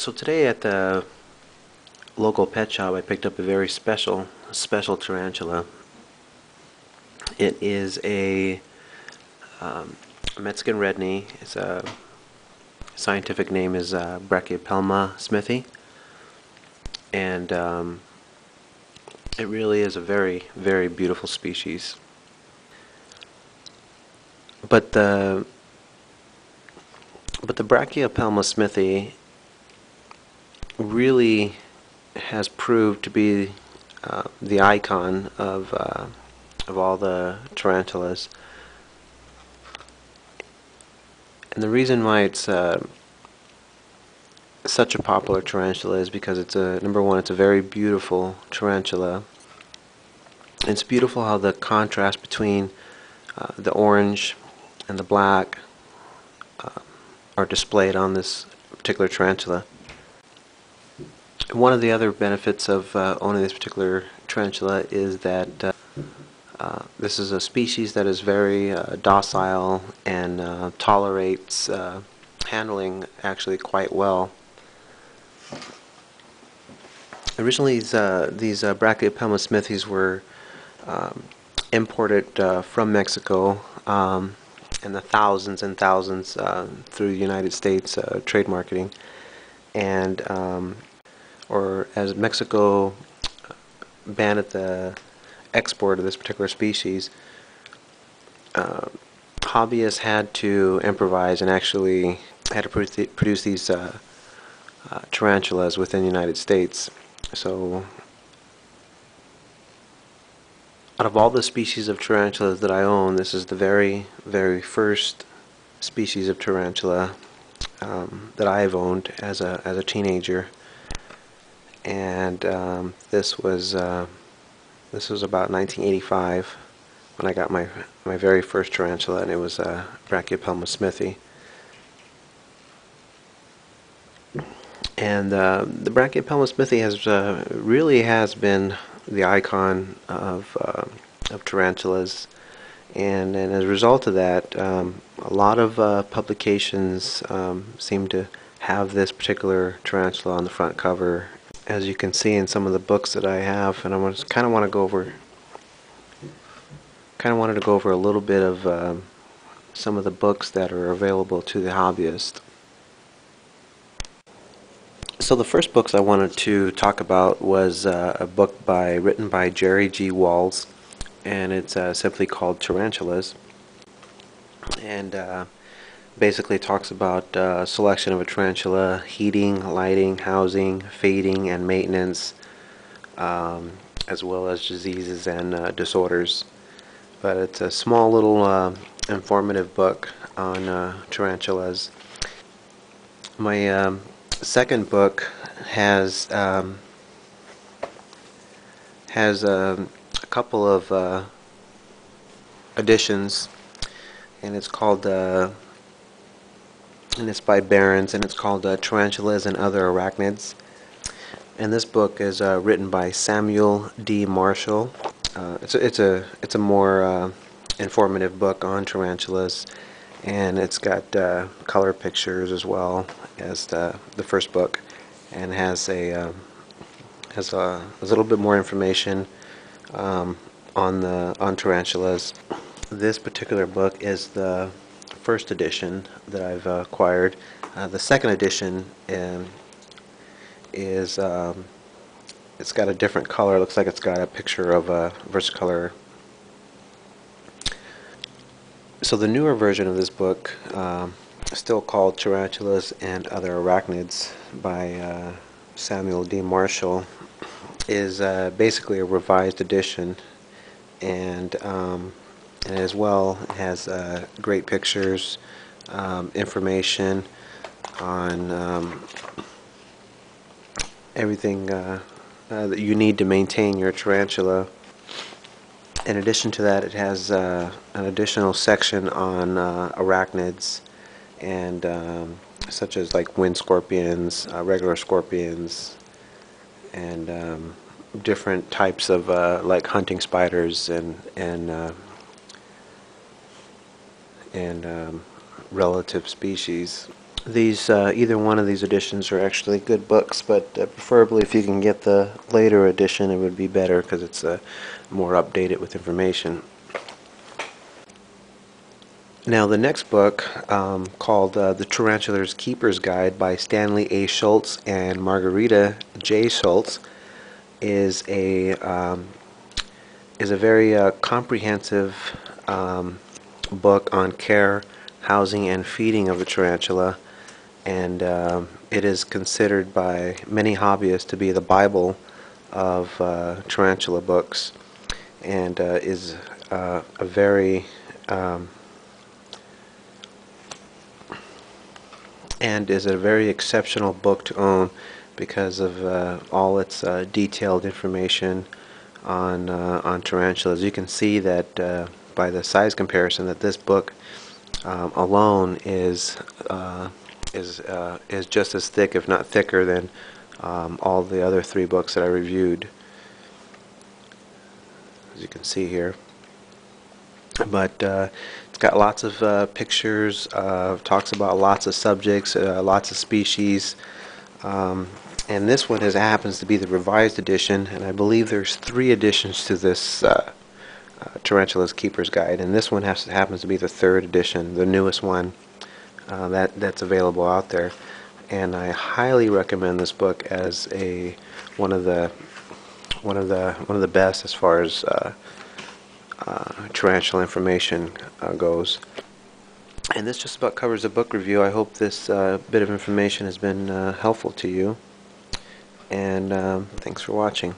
So today at the local pet shop, I picked up a very special tarantula. It is a Mexican red knee. Its scientific name is Brachypelma smithi, and it really is a very beautiful species. But the Brachypelma smithi really has proved to be the icon of all the tarantulas. And the reason why it's such a popular tarantula is because number one, it's a very beautiful tarantula. It's beautiful how the contrast between the orange and the black are displayed on this particular tarantula. One of the other benefits of owning this particular tarantula is that this is a species that is very docile and tolerates handling actually quite well. Originally, these Brachypelma smithis were imported from Mexico in the thousands and thousands through the United States trade marketing, and or as Mexico banned the export of this particular species, hobbyists had to improvise and actually had to produce these tarantulas within the United States. So out of all the species of tarantulas that I own, this is the very first species of tarantula that I've owned as a teenager. And this was about 1985 when I got my very first tarantula, and it was Brachypelma smithi. And the Brachypelma smithi really has been the icon of tarantulas, and as a result of that, a lot of publications seem to have this particular tarantula on the front cover, as you can see in some of the books that I have. And I kind of wanted to go over a little bit of some of the books that are available to the hobbyist. So the first books I wanted to talk about was a book written by Jerry G. Walls, and it's simply called Tarantulas, and basically talks about selection of a tarantula, heating, lighting, housing, feeding, and maintenance, as well as diseases and disorders. But it's a small little informative book on tarantulas. My second book has a couple of editions, and it's called and it's by Barron's, and it's called Tarantulas and Other Arachnids. And this book is written by Samuel D. Marshall. It's a more informative book on tarantulas, and it's got color pictures as well as the first book, and has a little bit more information on tarantulas. This particular book is the first edition that I've acquired. The second edition is it's got a different color. It looks like it's got a picture of a versicolor. So the newer version of this book, still called Tarantulas and Other Arachnids by Samuel D. Marshall, is basically a revised edition, and as well has great pictures, information on everything that you need to maintain your tarantula. In addition to that, it has an additional section on arachnids, and such as like wind scorpions, regular scorpions, and different types of like hunting spiders and relative species. These either one of these editions are actually good books, but preferably if you can get the later edition, it would be better because it's more updated with information. Now the next book, called The Tarantula's Keeper's Guide by Stanley A. Schultz and Margarita J. Schultz, is a very comprehensive book on care, housing, and feeding of the tarantula, and it is considered by many hobbyists to be the Bible of tarantula books, and is a very exceptional book to own because of all its detailed information on tarantulas. You can see that by the size comparison that this book alone is just as thick, if not thicker, than all the other three books that I reviewed, as you can see here. But it's got lots of pictures, talks about lots of subjects, lots of species, and this one happens to be the revised edition, and I believe there's 3 editions to this Tarantula's Keeper's Guide, and this one happens to be the 3rd edition, the newest one that's available out there. And I highly recommend this book as one of the best as far as tarantula information goes. And this just about covers the book review. I hope this bit of information has been helpful to you, and thanks for watching.